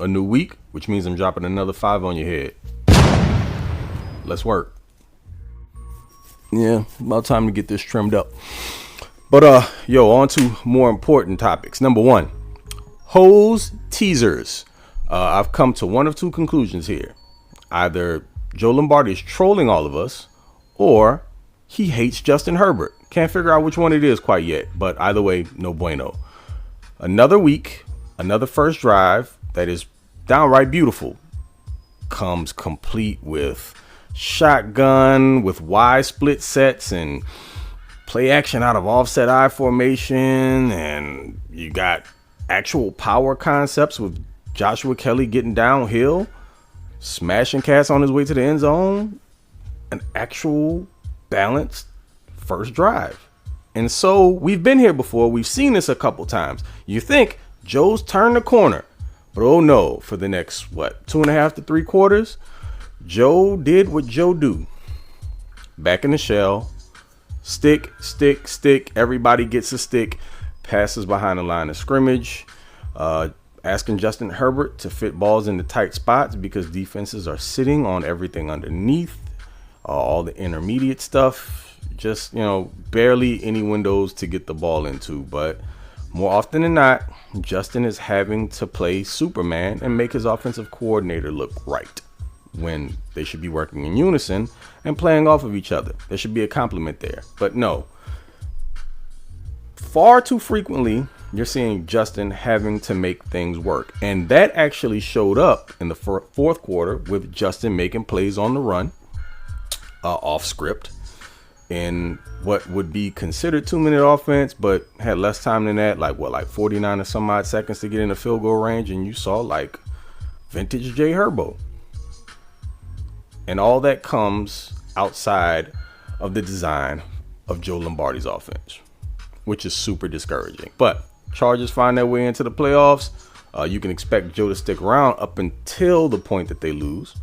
A new week, which means I'm dropping another 5 on your head. Let's work. Yeah, about time to get this trimmed up. But on to more important topics. Number 1, Hoes teasers. I've come to one of two conclusions here. Either Joe Lombardi is trolling all of us, or he hates Justin Herbert. Can't figure out which one it is quite yet, but either way, no bueno. Another week, another first drive that is downright beautiful comes complete with shotgun, with Y split sets and play action out of offset I formation, and you got actual power concepts with Joshua Kelly getting downhill, smashing cats on his way to the end zone, an actual balanced first drive. And so we've been here before. We've seen this a couple times. You think Joe's turned the corner, but oh no, for the next, 2.5 to 3 quarters, Joe did what Joe do. Back in the shell, stick, stick, stick. Everybody gets a stick. Passes behind the line of scrimmage. Asking Justin Herbert to fit balls into tight spots because defenses are sitting on everything underneath. All the intermediate stuff. Just, barely any windows to get the ball into. But more often than not, Justin is having to play Superman and make his offensive coordinator look right, when they should be working in unison and playing off of each other. There should be a compliment there. But no. Far too frequently, you're seeing Justin having to make things work. And that actually showed up in the fourth quarter with Justin making plays on the run, off script, in what would be considered 2-minute offense, but had less time than that, like 49 or some odd seconds to get in the field goal range. And you saw vintage Jay Herbo. And all that comes outside of the design of Joe Lombardi's offense, which is super discouraging. But Chargers find their way into the playoffs. You can expect Joe to stick around up until the point that they lose.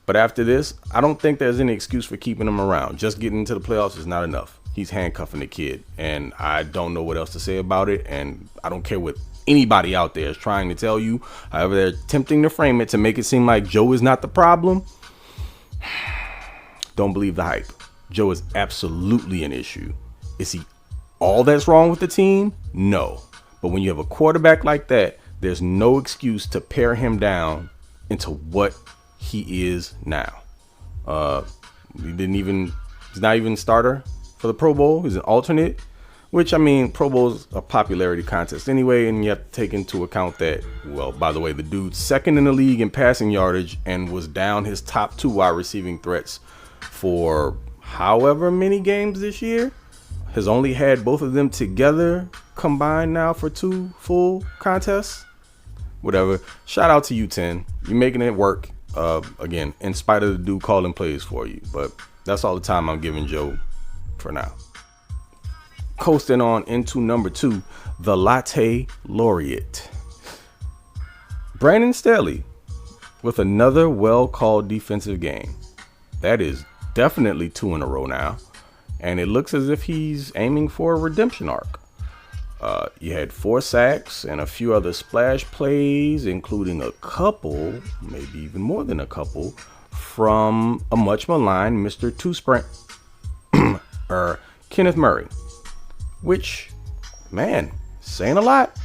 But after this, I don't think there's any excuse for keeping him around. Just getting into the playoffs is not enough. He's handcuffing the kid, and I don't know what else to say about it. And I don't care what anybody out there is trying to tell you. However, they're attempting to frame it to make it seem like Joe is not the problem. Don't believe the hype. Joe is absolutely an issue. Is he all that's wrong with the team? No. But when you have a quarterback like that, there's no excuse to pare him down into what he is now. He's not even starter for the Pro Bowl. He's an alternate, which, Pro Bowl's a popularity contest anyway, and you have to take into account that, by the way, the dude's second in the league in passing yardage and was down his top 2 wide receiving threats for however many games this year. Has only had both of them together combined now for 2 full contests. Whatever. Shout out to you, 10. You're making it work. Again, in spite of the dude calling plays for you. But that's all the time I'm giving Joe for now. Coasting on into number 2, the Latte Laureate. Brandon Staley with another well-called defensive game. That is definitely 2 in a row now. And it looks as if he's aiming for a redemption arc. You had 4 sacks and a few other splash plays, including a couple, maybe even more than a couple, from a much maligned Mr. Two-Sprint, Kenneth Murray. Which, man, saying a lot.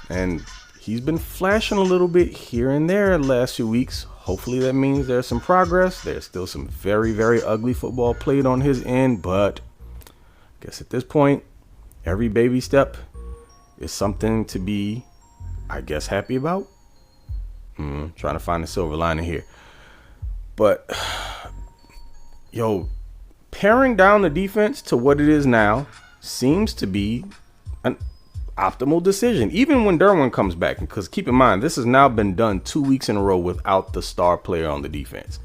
And he's been flashing a little bit here and there the last few weeks. Hopefully that means there's some progress. There's still some very, very ugly football played on his end, but I guess at this point, every baby step is something to be, happy about. Trying to find the silver lining here. But, paring down the defense to what it is now seems to be an optimal decision, even when Derwin comes back. Because keep in mind, this has now been done 2 weeks in a row without the star player on the defense.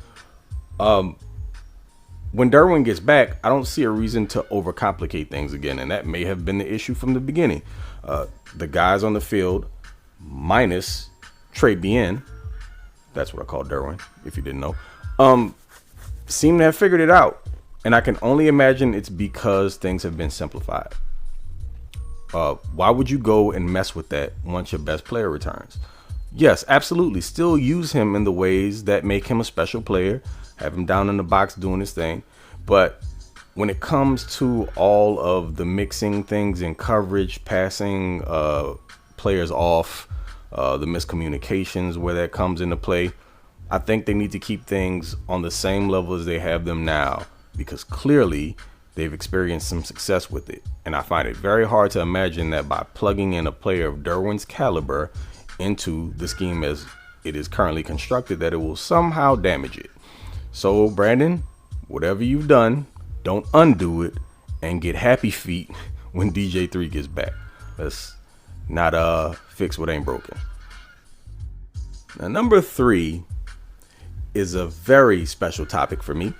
When Derwin gets back, I don't see a reason to overcomplicate things again, and that may have been the issue from the beginning. The guys on the field, minus Trey Bien, that's what I call Derwin, if you didn't know, seem to have figured it out. And I can only imagine it's because things have been simplified. Why would you go and mess with that once your best player returns? Yes, absolutely. Still use him in the ways that make him a special player. Have him down in the box doing his thing. But when it comes to all of the mixing things in coverage, passing players off, the miscommunications where that comes into play, I think they need to keep things on the same level as they have them now, because clearly they've experienced some success with it. And I find it very hard to imagine that by plugging in a player of Derwin's caliber into the scheme as it is currently constructed, that it will somehow damage it. So Brandon, whatever you've done, don't undo it and get happy feet when DJ3 gets back. Let's not fix what ain't broken. Now, number 3 is a very special topic for me,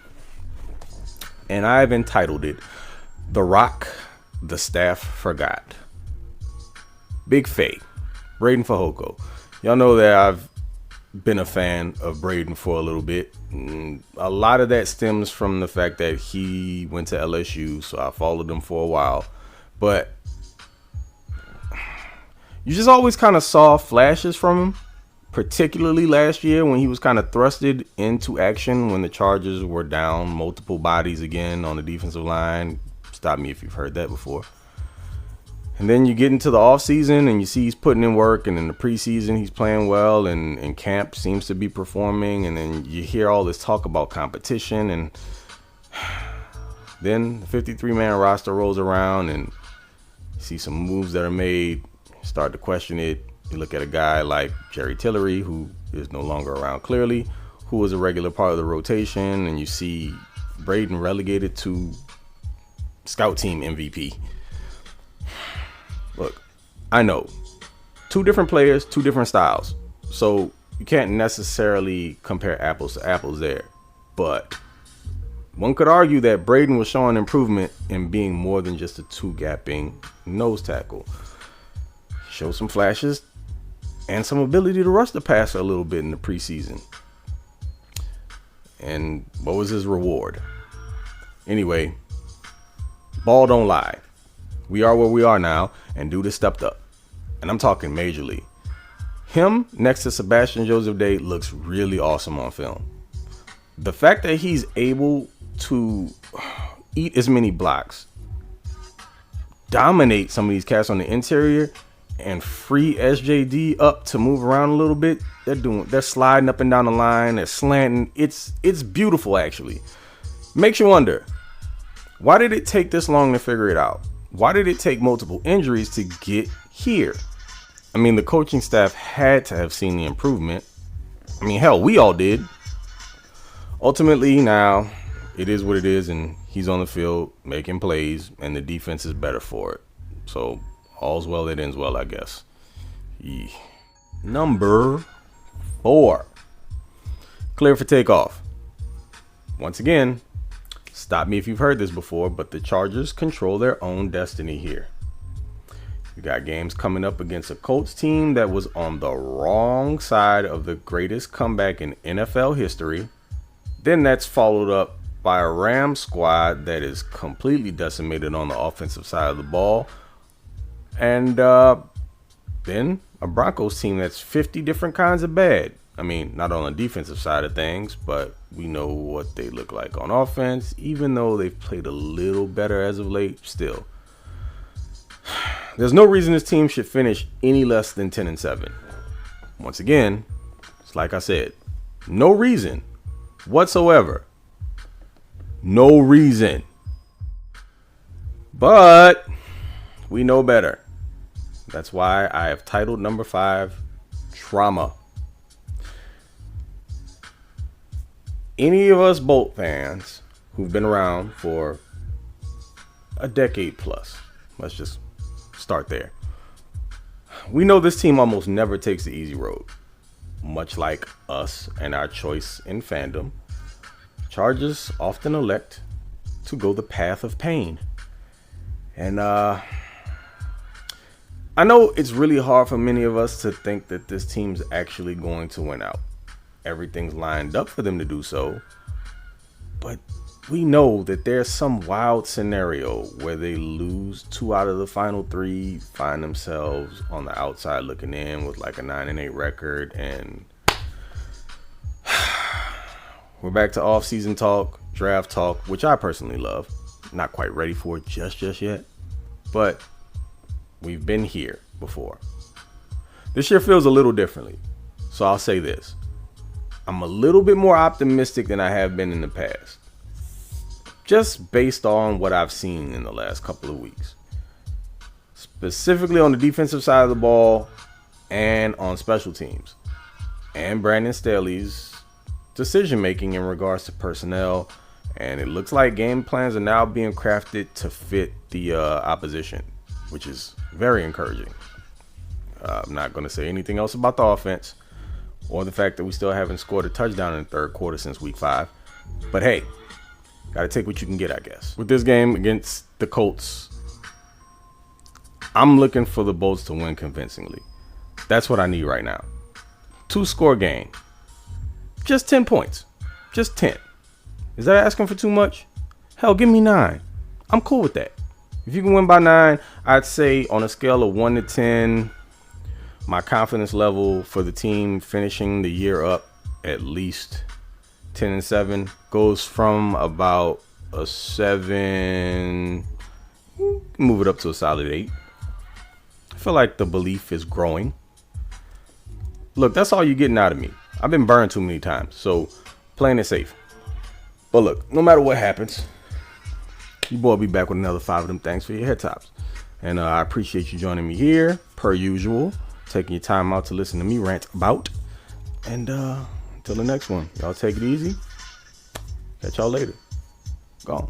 and I've entitled it "The Rock the Staff Forgot." Big Faye, Braden Fehoko. Y'all know that I've been a fan of Braden for a little bit. A lot of that stems from the fact that he went to LSU, so I followed him for a while. But you just always kind of saw flashes from him, particularly last year when he was kind of thrusted into action when the Chargers were down multiple bodies again on the defensive line. Stop me if you've heard that before. And then you get into the offseason and you see he's putting in work, and in the preseason he's playing well, and in camp seems to be performing, and then you hear all this talk about competition, and then the 53-man roster rolls around and you see some moves that are made, start to question it. You look at a guy like Jerry Tillery, who is no longer around clearly, who was a regular part of the rotation, and you see Braden relegated to scout team MVP. Look, I know, 2 different players, 2 different styles, so you can't necessarily compare apples to apples there. But one could argue that Braden was showing improvement in being more than just a 2-gapping nose tackle. Showed some flashes and some ability to rush the passer a little bit in the preseason. And what was his reward? Anyway, ball don't lie. We are where we are now, and dude has stepped up. And I'm talking majorly. Him next to Sebastian Joseph Day looks really awesome on film. The fact that he's able to eat as many blocks, dominate some of these cats on the interior, and free SJD up to move around a little bit. They're sliding up and down the line, they're slanting. It's beautiful, actually. Makes you wonder, why did it take this long to figure it out? Why did it take multiple injuries to get here? I mean, the coaching staff had to have seen the improvement. I mean, hell, we all did. Ultimately, now, it is what it is, and he's on the field making plays, and the defense is better for it. So, all's well that ends well, I guess. Number 4. Clear for takeoff. Once again, stop me if you've heard this before, but the Chargers control their own destiny here. You got games coming up against a Colts team that was on the wrong side of the greatest comeback in NFL history. Then that's followed up by a Rams squad that is completely decimated on the offensive side of the ball. And then a Broncos team that's 50 different kinds of bad. I mean, not on the defensive side of things, but we know what they look like on offense, even though they've played a little better as of late. Still, there's no reason this team should finish any less than 10-7. Once again, it's like I said, no reason whatsoever. No reason. But we know better. That's why I have titled number 5, Trauma. Any of us Bolt fans who've been around for a decade plus, let's just start there. We know this team almost never takes the easy road. Much like us and our choice in fandom, Chargers often elect to go the path of pain. And I know it's really hard for many of us to think that this team's actually going to win out. Everything's lined up for them to do so, but we know that there's some wild scenario where they lose 2 out of the final 3, find themselves on the outside looking in with like a 9-8 record, and we're back to off-season talk, draft talk, which I personally love. Not quite ready for it just yet, but we've been here before. This year feels a little differently, so I'll say this. I'm a little bit more optimistic than I have been in the past, just based on what I've seen in the last couple of weeks, specifically on the defensive side of the ball and on special teams, and Brandon Staley's decision making in regards to personnel. And it looks like game plans are now being crafted to fit the opposition, which is very encouraging. I'm not going to say anything else about the offense or the fact that we still haven't scored a touchdown in the third quarter since week 5. But hey, got to take what you can get, I guess. With this game against the Colts, I'm looking for the Bolts to win convincingly. That's what I need right now. 2-score game. Just 10 points. Just 10. Is that asking for too much? Hell, give me 9. I'm cool with that. If you can win by 9, I'd say on a scale of 1 to 10, my confidence level for the team finishing the year up at least 10-7 goes from about a 7, move it up to a solid 8. I feel like the belief is growing. Look, that's all you're getting out of me. I've been burned too many times, so playing it safe. But look, no matter what happens, your boy will be back with another 5 of them things for your head tops. And I appreciate you joining me here, per usual, taking your time out to listen to me rant about. And until the next one, y'all take it easy. Catch y'all later. Gone.